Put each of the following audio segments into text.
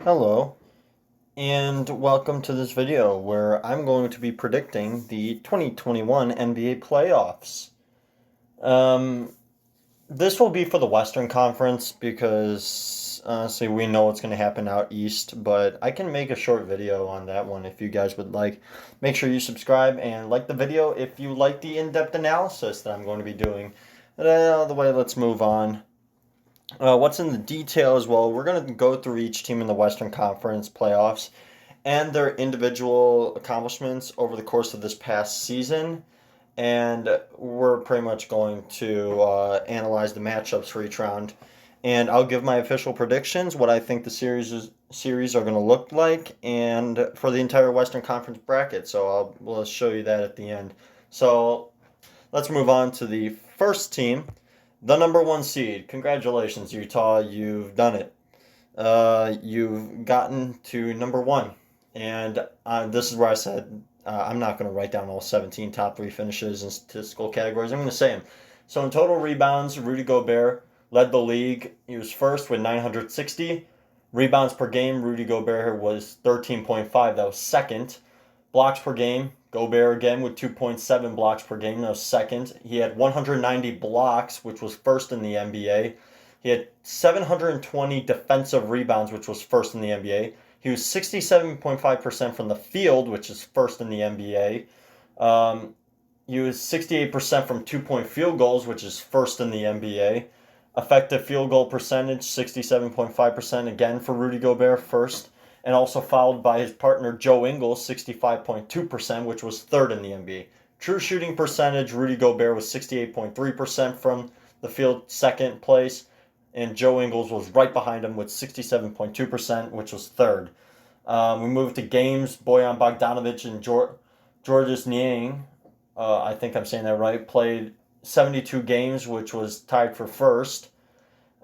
Hello, and welcome to this video where I'm going to be predicting the 2021 NBA playoffs. Um, this will be for the Western Conference because honestly, we know what's going to happen out east, but I can make a short video on that one if you guys would like. Make sure you subscribe and like the video if you like the in-depth analysis that I'm going to be doing. Out of the way, let's move on. What's in the details? Well, we're going to go through each team in the Western Conference playoffs and their individual accomplishments over the course of this past season. And we're pretty much going to analyze the matchups for each round. And I'll give my official predictions, what I think the series are going to look like, and for the entire Western Conference bracket. So we'll show you that at the end. So let's move on to the first team, the number one seed. Congratulations, Utah. You've done it. You've gotten to number one. And this is where I said I'm not going to write down all 17 top three finishes in statistical categories. I'm going to say them. So in total rebounds, Rudy Gobert led the league. He was first with 960. Rebounds per game, Rudy Gobert was 13.5. That was second. Blocks per game, Gobert again with 2.7 blocks per game. That was second. He had 190 blocks, which was first in the NBA. He had 720 defensive rebounds, which was first in the NBA. He was 67.5% from the field, which is first in the NBA. He was 68% from 2-point field goals, which is first in the NBA. Effective field goal percentage, 67.5%, again for Rudy Gobert, first. And also followed by his partner Joe Ingles, 65.2%, which was third in the NBA. True shooting percentage, Rudy Gobert was 68.3% from the field, second place. And Joe Ingles was right behind him with 67.2%, which was third. We moved to games. Bojan Bogdanovic and Georges Niang, I think I'm saying that right, played 72 games, which was tied for first.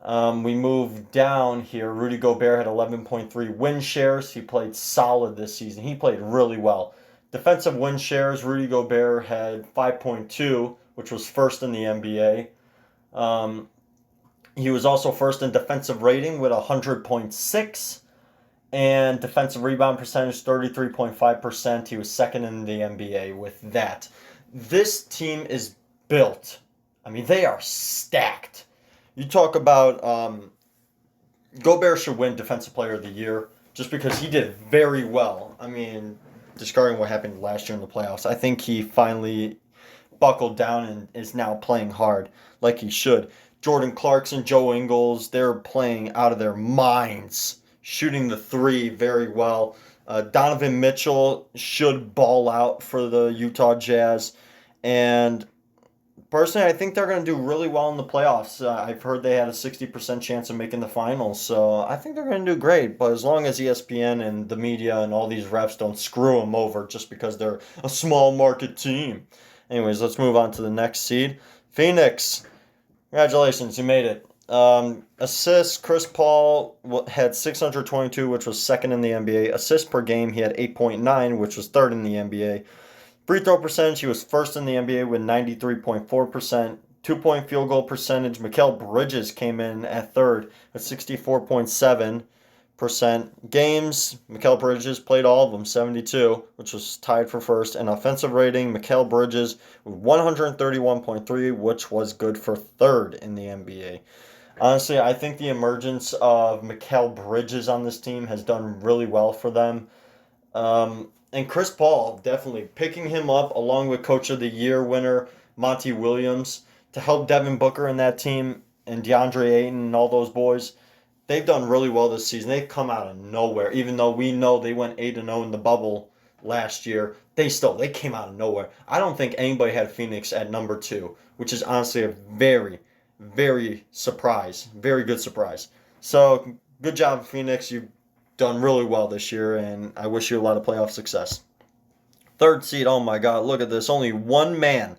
We moved down here. Rudy Gobert had 11.3 win shares. He played solid this season. He played really well. Defensive win shares, Rudy Gobert had 5.2, which was first in the NBA. He was also first in defensive rating with 100.6 and defensive rebound percentage 33.5%. He was second in the NBA with that. This team is built. I mean, they are stacked. You talk about Gobert should win Defensive Player of the Year just because he did very well. I mean, discarding what happened last year in the playoffs, I think he finally buckled down and is now playing hard like he should. Jordan Clarkson, Joe Ingles, they're playing out of their minds, shooting the three very well. Donovan Mitchell should ball out for the Utah Jazz. And personally, I think they're going to do really well in the playoffs. I've heard they had a 60% chance of making the finals, so I think they're going to do great. But as long as ESPN and the media and all these refs don't screw them over just because they're a small market team. Anyways, let's move on to the next seed. Phoenix. Congratulations, you made it. Assists, Chris Paul had 622, which was second in the NBA. Assists per game, he had 8.9, which was third in the NBA. Free throw percentage, he was first in the NBA with 93.4%. 2-point field goal percentage, Mikal Bridges came in at third at 64.7%. Games, Mikal Bridges played all of them, 72, which was tied for first. And offensive rating, Mikal Bridges with 131.3, which was good for third in the NBA. Honestly, I think the emergence of Mikal Bridges on this team has done really well for them. And Chris Paul, definitely picking him up along with Coach of the Year winner Monty Williams to help Devin Booker and that team and DeAndre Ayton and all those boys. They've done really well this season. They've come out of nowhere. Even though we know they went 8-0 in the bubble last year, they came out of nowhere. I don't think anybody had Phoenix at number 2, which is honestly a very, very good surprise. So good job, Phoenix. You've done really well this year, and I wish you a lot of playoff success. Third seed, oh my God, look at this. Only one man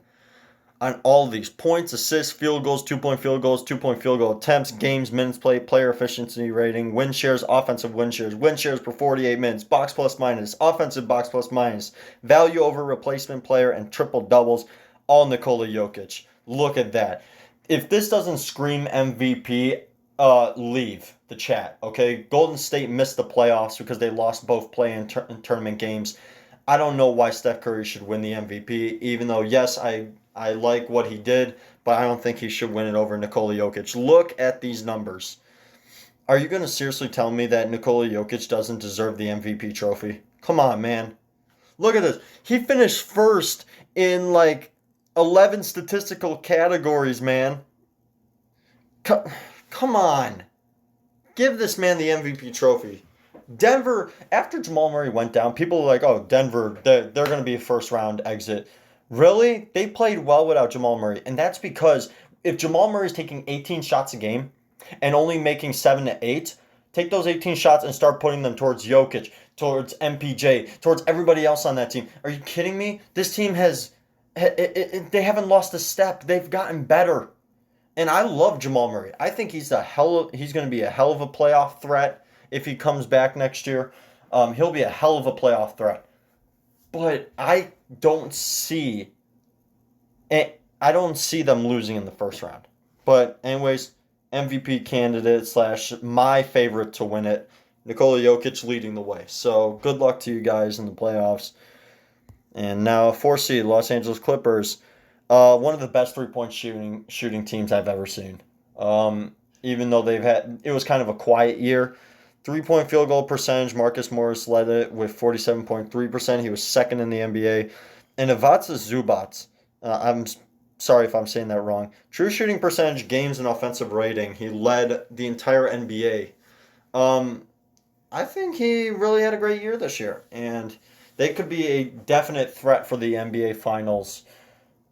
on all of these points, assists, field goals, 2-point field goals, 2-point field goal attempts, games, minutes played, player efficiency rating, win shares, offensive win shares per 48 minutes, box plus minus, offensive box plus minus, value over replacement player, and triple doubles, all Nikola Jokic. Look at that. If this doesn't scream MVP, leave the chat. Okay, Golden State missed the playoffs because they lost both play and tournament games. I don't know why Steph Curry should win the MVP, even though yes, I like what he did, but I don't think he should win it over Nikola Jokic. Look at these numbers. Are you going to seriously tell me that Nikola Jokic doesn't deserve the MVP trophy? Come on, man. Look at this. He finished first in like 11 statistical categories, man. Come on. Give this man the MVP trophy. Denver, after Jamal Murray went down, people were like, oh, Denver, they're going to be a first round exit. Really? They played well without Jamal Murray. And that's because if Jamal Murray's taking 18 shots a game and only making 7 to 8, take those 18 shots and start putting them towards Jokic, towards MPJ, towards everybody else on that team. Are you kidding me? This team they haven't lost a step. They've gotten better. And I love Jamal Murray. I think he's going to be a hell of a playoff threat if he comes back next year. He'll be a hell of a playoff threat. But I don't see them losing in the first round. But anyways, MVP candidate / my favorite to win it, Nikola Jokic leading the way. So good luck to you guys in the playoffs. And now 4 seed Los Angeles Clippers. One of the best 3-point shooting teams I've ever seen. Even though it was kind of a quiet year. 3-point field goal percentage, Marcus Morris led it with 47.3%. He was second in the NBA. And Ivica Zubac, I'm sorry if I'm saying that wrong. True shooting percentage, games, and offensive rating. He led the entire NBA. I think he really had a great year this year. And they could be a definite threat for the NBA Finals.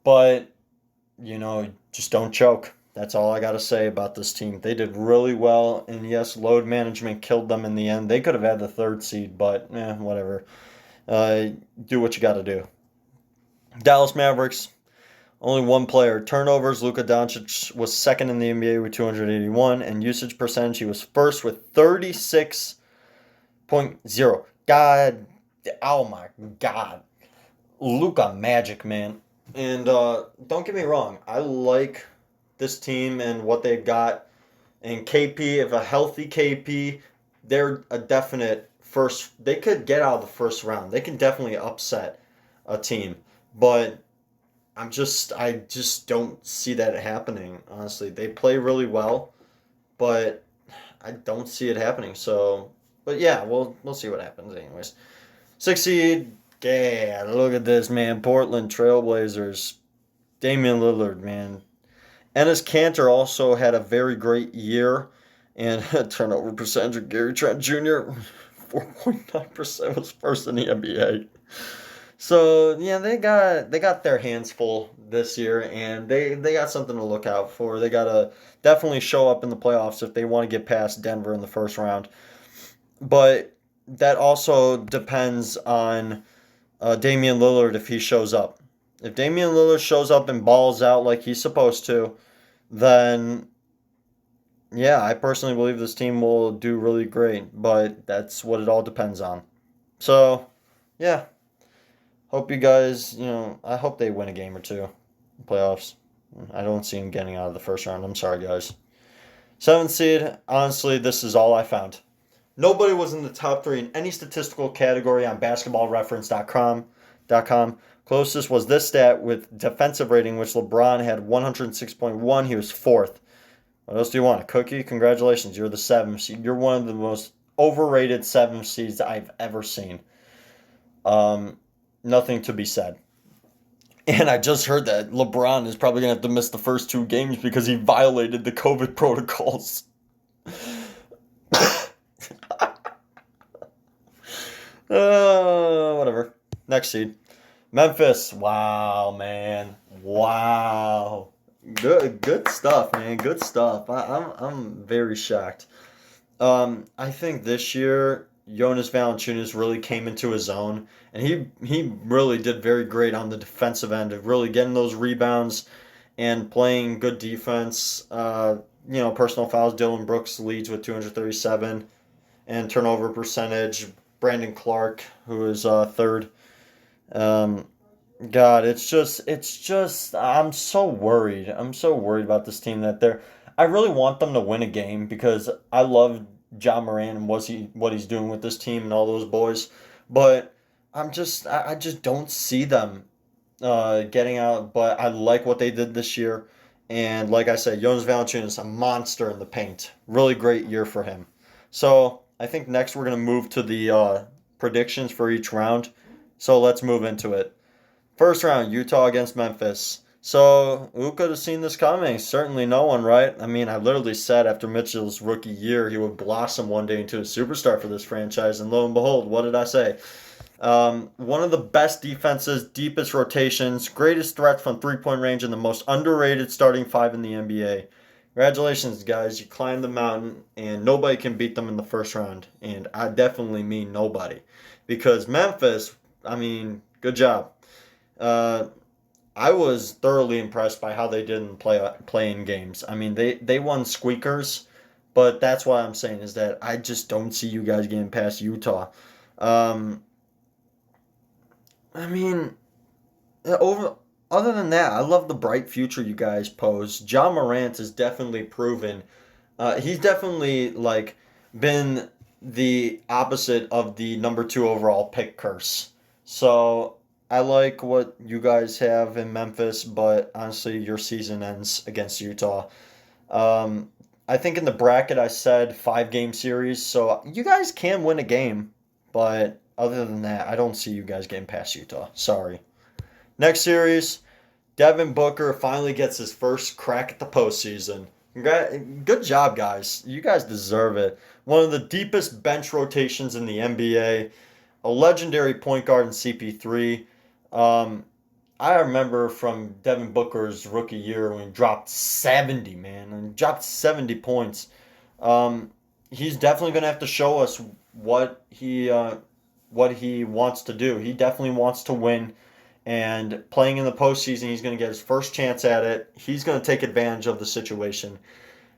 But, just don't choke. That's all I got to say about this team. They did really well, and yes, load management killed them in the end. They could have had the 3rd seed, but whatever. Do what you got to do. Dallas Mavericks, only one player. Turnovers, Luka Doncic was second in the NBA with 281, and usage percentage, he was first with 36.0. God, oh my God. Luka Magic, man. And don't get me wrong, I like this team and what they've got. And KP, if a healthy KP, they're a definite first. They could get out of the first round. They can definitely upset a team. But I just don't see that happening, honestly. They play really well, but I don't see it happening. So, but yeah, we'll see what happens anyways. 6 seed. Yeah, look at this, man. Portland Trailblazers. Damian Lillard, man. Enes Kanter also had a very great year. And turnover percentage of Gary Trent Jr., 4.9% was first in the NBA. So, yeah, they got their hands full this year. And they got something to look out for. They got to definitely show up in the playoffs if they want to get past Denver in the first round. But that also depends on Damian Lillard if he shows up. If Damian Lillard shows up and balls out like he's supposed to, then yeah, I personally believe this team will do really great. But that's what it all depends on. So, yeah. Hope you guys, I hope they win a game or two in playoffs. I don't see them getting out of the first round. I'm sorry, guys. 7th seed, honestly, this is all I found. Nobody was in the top 3 in any statistical category on basketballreference.com. Closest was this stat with defensive rating, which LeBron had 106.1. He was 4th. What else do you want? A cookie? Congratulations. You're the 7th seed. You're one of the most overrated 7th seeds I've ever seen. Nothing to be said. And I just heard that LeBron is probably going to have to miss the first 2 games because he violated the COVID protocols. Whatever. Next seed. Memphis. Wow, man. Wow. Good stuff, man. Good stuff. I'm very shocked. I think this year Jonas Valanciunas really came into his own, and he really did very great on the defensive end of really getting those rebounds and playing good defense. Personal fouls. Dylan Brooks leads with 237, and turnover percentage. Brandon Clark, who is 3rd. God, it's just. I'm so worried. I'm so worried about this team that I really want them to win a game because I love John Moran and what he's doing with this team and all those boys. But I just don't see them getting out. But I like what they did this year. And like I said, Jonas Valanciunas is a monster in the paint. Really great year for him. So I think next we're gonna move to the predictions for each round. So let's move into it. First round, Utah against Memphis. So who could have seen this coming? Certainly no one, right? I mean, I literally said after Mitchell's rookie year he would blossom one day into a superstar for this franchise, and lo and behold, what did I say? One of the best defenses, deepest rotations, greatest threats from 3-point range, and the most underrated starting five in the NBA. Congratulations, guys. You climbed the mountain, and nobody can beat them in the first round. And I definitely mean nobody. Because Memphis, I mean, good job. Uh, I was thoroughly impressed by how they did in playing games. I mean, they won squeakers, but that's what I'm saying is that I just don't see you guys getting past Utah. Um, I mean, over other than that, I love the bright future you guys pose. John Morant has definitely proven. He's definitely like been the opposite of the number two overall pick curse. So I like what you guys have in Memphis, but honestly, your season ends against Utah. Um, I think in the bracket I said 5 game series, so you guys can win a game, but other than that, I don't see you guys getting past Utah. Sorry. Next series, Devin Booker finally gets his first crack at the postseason. Good job, guys. You guys deserve it. One of the deepest bench rotations in the NBA, a legendary point guard in CP3. Um, I remember from Devin Booker's rookie year when he dropped 70, man, and dropped 70 points. Um, he's definitely going to have to show us what he wants to do. He definitely wants to win, and playing in the postseason, he's going to get his first chance at it. He's going to take advantage of the situation.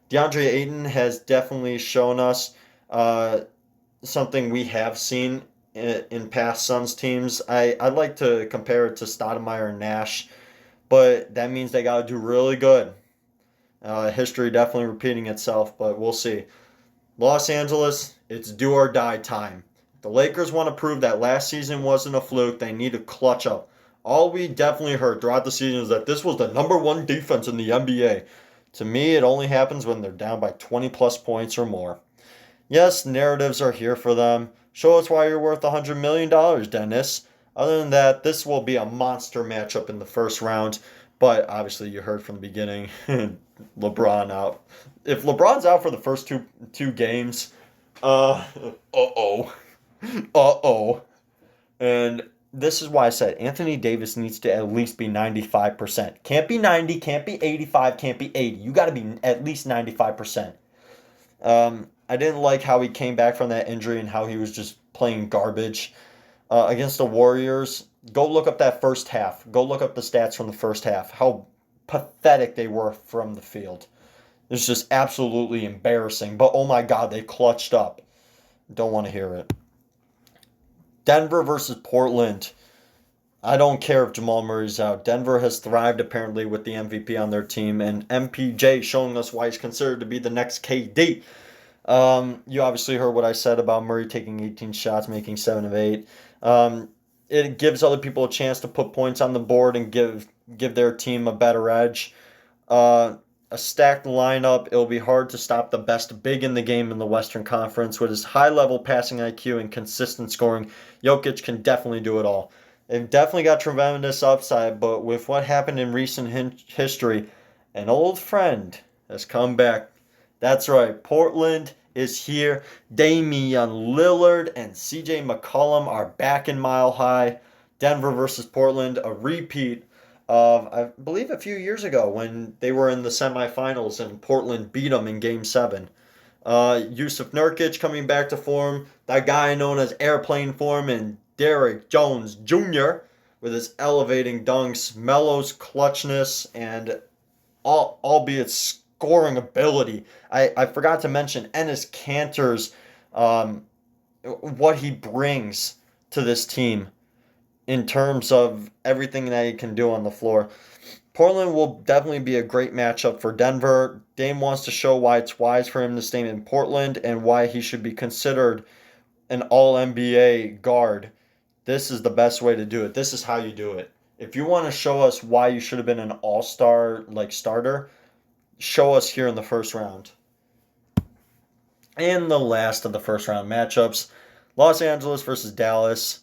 DeAndre Ayton has definitely shown us uh, something we have seen in past Suns teams. I'd like to compare it to Stoudemire and Nash, but that means they got to do really good. History definitely repeating itself, but we'll see. Los Angeles, it's do or die time. The Lakers want to prove that last season wasn't a fluke. They need to clutch up. All we definitely heard throughout the season is that this was the number one defense in the NBA. To me, it only happens when they're down by 20 plus points or more. Yes, narratives are here for them. Show us why you're worth $100 million, Dennis. Other than that, this will be a monster matchup in the first round. But obviously, you heard from the beginning, LeBron out. If LeBron's out for the first two games, uh-oh. Uh-oh. And this is why I said Anthony Davis needs to at least be 95%. Can't be 90, can't be 85, can't be 80. You got to be at least 95%. I didn't like how he came back from that injury and how he was just playing garbage against the Warriors. Go look up that first half. Go look up the stats from the first half. How pathetic they were from the field. It's just absolutely embarrassing. But oh my God, they clutched up. Don't want to hear it. Denver versus Portland. I don't care if Jamal Murray's out. Denver has thrived apparently with the MVP on their team, and MPJ showing us why he's considered to be the next KD. You obviously heard what I said about Murray taking 18 shots, making 7 of 8. It gives other people a chance to put points on the board and give their team a better edge. A stacked lineup, it'll be hard to stop the best big in the game in the Western Conference. With his high-level passing IQ and consistent scoring, Jokic can definitely do it all. They've definitely got tremendous upside, but with what happened in recent history, an old friend has come back. That's right, Portland is here. Damian Lillard and CJ McCollum are back in Mile High. Denver versus Portland, a repeat of, I believe, a few years ago when they were in the semifinals and Portland beat them in Game 7. Yusuf Nurkic coming back to form, that guy known as airplane form, and Derrick Jones Jr. with his elevating dunks, Melo's clutchness, and albeit scoring ability. I forgot to mention Enes Kanter's what he brings to this team in terms of everything that he can do on the floor. Portland will definitely be a great matchup for Denver. Dame wants to show why it's wise for him to stay in Portland and why he should be considered an all NBA guard. This is the best way to do it. This is how you do it. If you want to show us why you should have been an all-star like starter, show us here in the first round. And the last of the first round matchups, Los Angeles versus Dallas.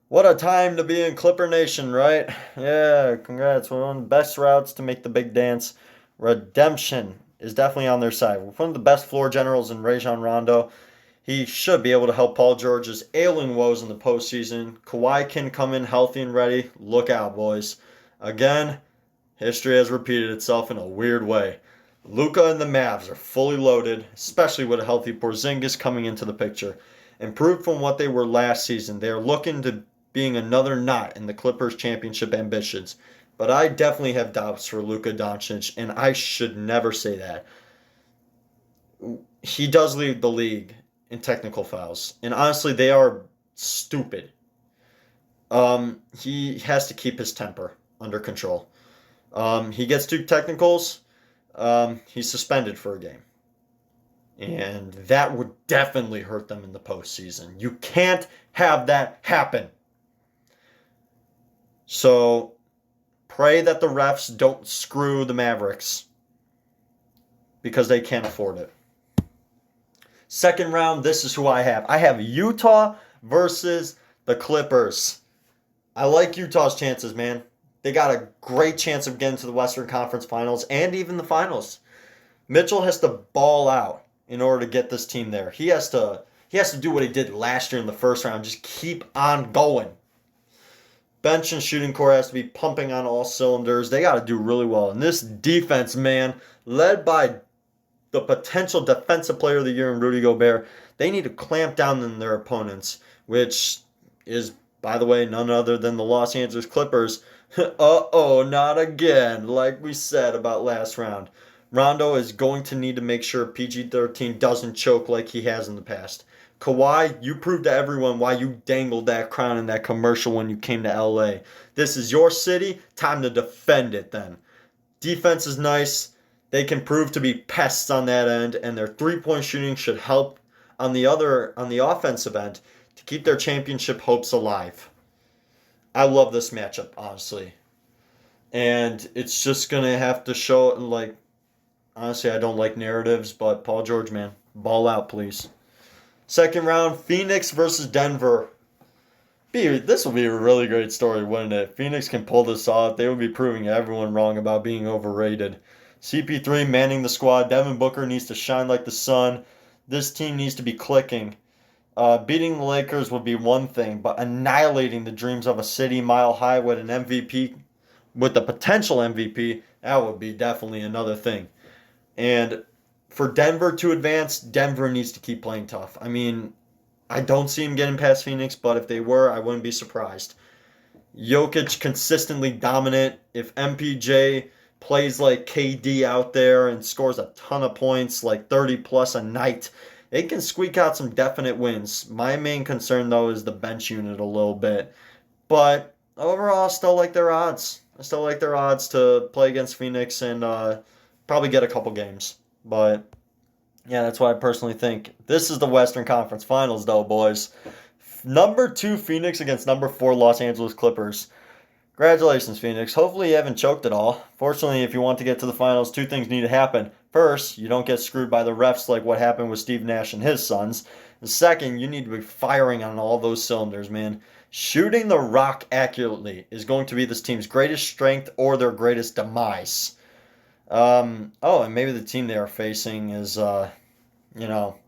What a time to be in Clipper Nation, right? Yeah, congrats. One of the best routes to make the big dance. Redemption is definitely on their side. One of the best floor generals in Rajon Rondo. He should be able to help Paul George's ailing woes in the postseason. Kawhi can come in healthy and ready. Look out, boys. Again, history has repeated itself in a weird way. Luka and the Mavs are fully loaded, especially with a healthy Porzingis coming into the picture. Improved from what they were last season, they are looking to being another knot in the Clippers' championship ambitions. But I definitely have doubts for Luka Doncic, and I should never say that. He does lead the league in technical fouls, and honestly, they are stupid. He has to keep his temper under control. He gets two technicals, he's suspended for a game. And that would definitely hurt them in the postseason. You can't have that happen. So pray that the refs don't screw the Mavericks because they can't afford it. Second round, this is who I have. I have Utah versus the Clippers. I like Utah's chances, man. They got a great chance of getting to the Western Conference Finals and even the Finals. Mitchell has to ball out in order to get this team there. He has to do what he did last year in the first round. Just keep on going. Bench and shooting core has to be pumping on all cylinders. They got to do really well. And this defense, man, led by the potential defensive player of the year in Rudy Gobert, they need to clamp down on their opponents, which is, by the way, none other than the Los Angeles Clippers. Uh-oh, not again, like we said about last round. Rondo is going to need to make sure PG-13 doesn't choke like he has in the past. Kawhi, you proved to everyone why you dangled that crown in that commercial when you came to LA. This is your city. Time to defend it then. Defense is nice. They can prove to be pests on that end, and their three-point shooting should help on the offensive end to keep their championship hopes alive. I love this matchup, honestly. And it's just going to have to show, like, honestly, I don't like narratives, but Paul George, man, ball out, please. Second round, Phoenix versus Denver. This will be a really great story, wouldn't it? Phoenix can pull this off. They would be proving everyone wrong about being overrated. CP3 manning the squad. Devin Booker needs to shine like the sun. This team needs to be clicking. Beating the Lakers would be one thing, but annihilating the dreams of a city mile high with an MVP, with the potential MVP, that would be definitely another thing. And for Denver to advance, Denver needs to keep playing tough. I mean, I don't see him getting past Phoenix, but if they were, I wouldn't be surprised. Jokic consistently dominant. If MPJ plays like KD out there and scores a ton of points, like 30 plus a night, they can squeak out some definite wins. My main concern, though, is the bench unit a little bit. But overall, I still like their odds. I still like their odds to play against Phoenix and probably get a couple games. But yeah, that's what I personally think. This is the Western Conference Finals, though, boys. Number 2 Phoenix against number 4 Los Angeles Clippers. Congratulations, Phoenix. Hopefully you haven't choked at all. Fortunately, if you want to get to the finals, 2 things need to happen. First, you don't get screwed by the refs like what happened with Steve Nash and his sons. And second, you need to be firing on all those cylinders, man. Shooting the rock accurately is going to be this team's greatest strength or their greatest demise. And maybe the team they are facing is, Phoenix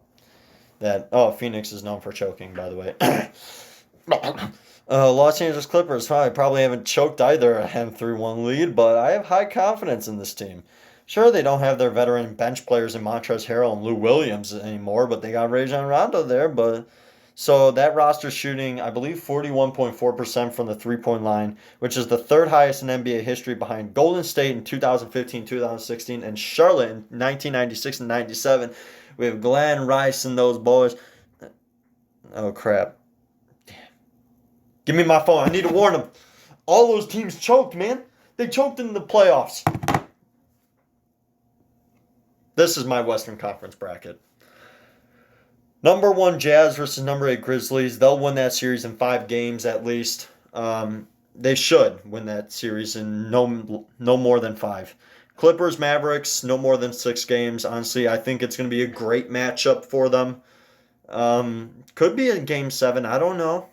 is known for choking, by the way. Los Angeles Clippers probably haven't choked either a 3-1 lead, but I have high confidence in this team. Sure, they don't have their veteran bench players in Montrezl Harrell and Lou Williams anymore, but they got Rajon Rondo there. So that roster shooting, I believe, 41.4% from the three-point line, which is the third highest in NBA history behind Golden State in 2015, 2016, and Charlotte in 1996 and 97. We have Glenn Rice and those boys. Oh, crap. Give me my phone. I need to warn them. All those teams choked, man. They choked in the playoffs. This is my Western Conference bracket. Number 1 Jazz versus number 8 Grizzlies. They'll win that series in 5 games at least. They should win that series in no more than 5. Clippers Mavericks, no more than 6 games. Honestly, I think it's going to be a great matchup for them. Could be in Game 7. I don't know.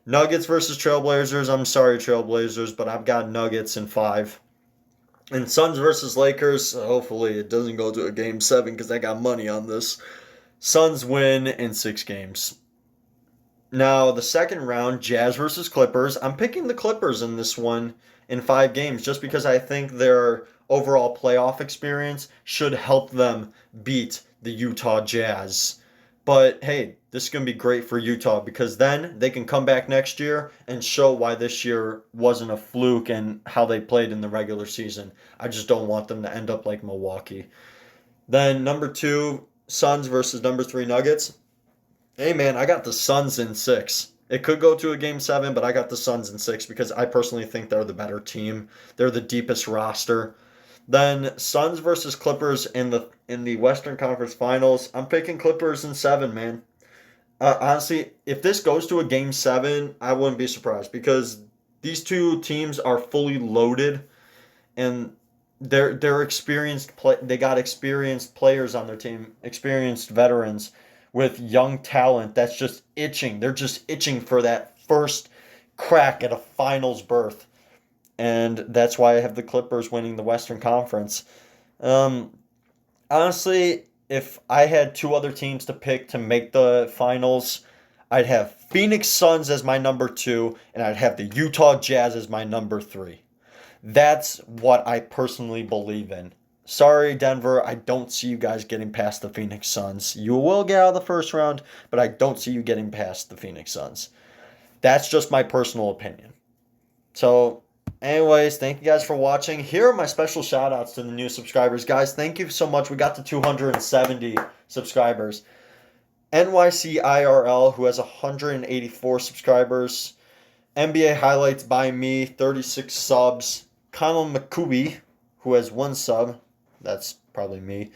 Nuggets versus Trailblazers. I'm sorry, Trailblazers, but I've got Nuggets in 5. And Suns versus Lakers. Hopefully, it doesn't go to a Game 7 because I got money on this. Suns win in 6 games. Now, the second round, Jazz versus Clippers. I'm picking the Clippers in this one in 5 games just because I think their overall playoff experience should help them beat the Utah Jazz. But hey, this is going to be great for Utah because then they can come back next year and show why this year wasn't a fluke and how they played in the regular season. I just don't want them to end up like Milwaukee. Then number 2, Suns versus number 3 Nuggets. Hey man, I got the Suns in 6. It could go to a Game 7, but I got the Suns in 6 because I personally think they're the better team. They're the deepest roster. Then Suns versus Clippers in the Western Conference Finals. I'm picking Clippers in 7, man. Honestly, if this goes to a Game 7, I wouldn't be surprised because these two teams are fully loaded and they're experienced. They got experienced players on their team, experienced veterans with young talent that's just itching. They're just itching for that first crack at a finals berth. And that's why I have the Clippers winning the Western Conference. Honestly, if I had 2 other teams to pick to make the finals, I'd have Phoenix Suns as my number 2, and I'd have the Utah Jazz as my number 3. That's what I personally believe in. Sorry, Denver, I don't see you guys getting past the Phoenix Suns. You will get out of the first round, but I don't see you getting past the Phoenix Suns. That's just my personal opinion. So, anyways, thank you guys for watching. Here are my special shout outs to the new subscribers. Guys, thank you so much. We got to 270 subscribers. NYCIRL, who has 184 subscribers. NBA Highlights by me, 36 subs. Connell McCooey, who has 1 sub. That's probably me.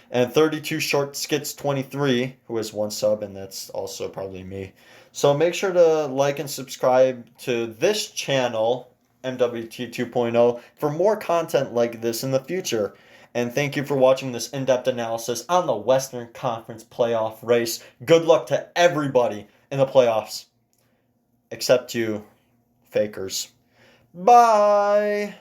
And 32 Short Skits 23, who has 1 sub, and that's also probably me. So make sure to like and subscribe to this channel, MWT 2.0, for more content like this in the future. And thank you for watching this in-depth analysis on the Western Conference playoff race. Good luck to everybody in the playoffs, except you fakers. Bye!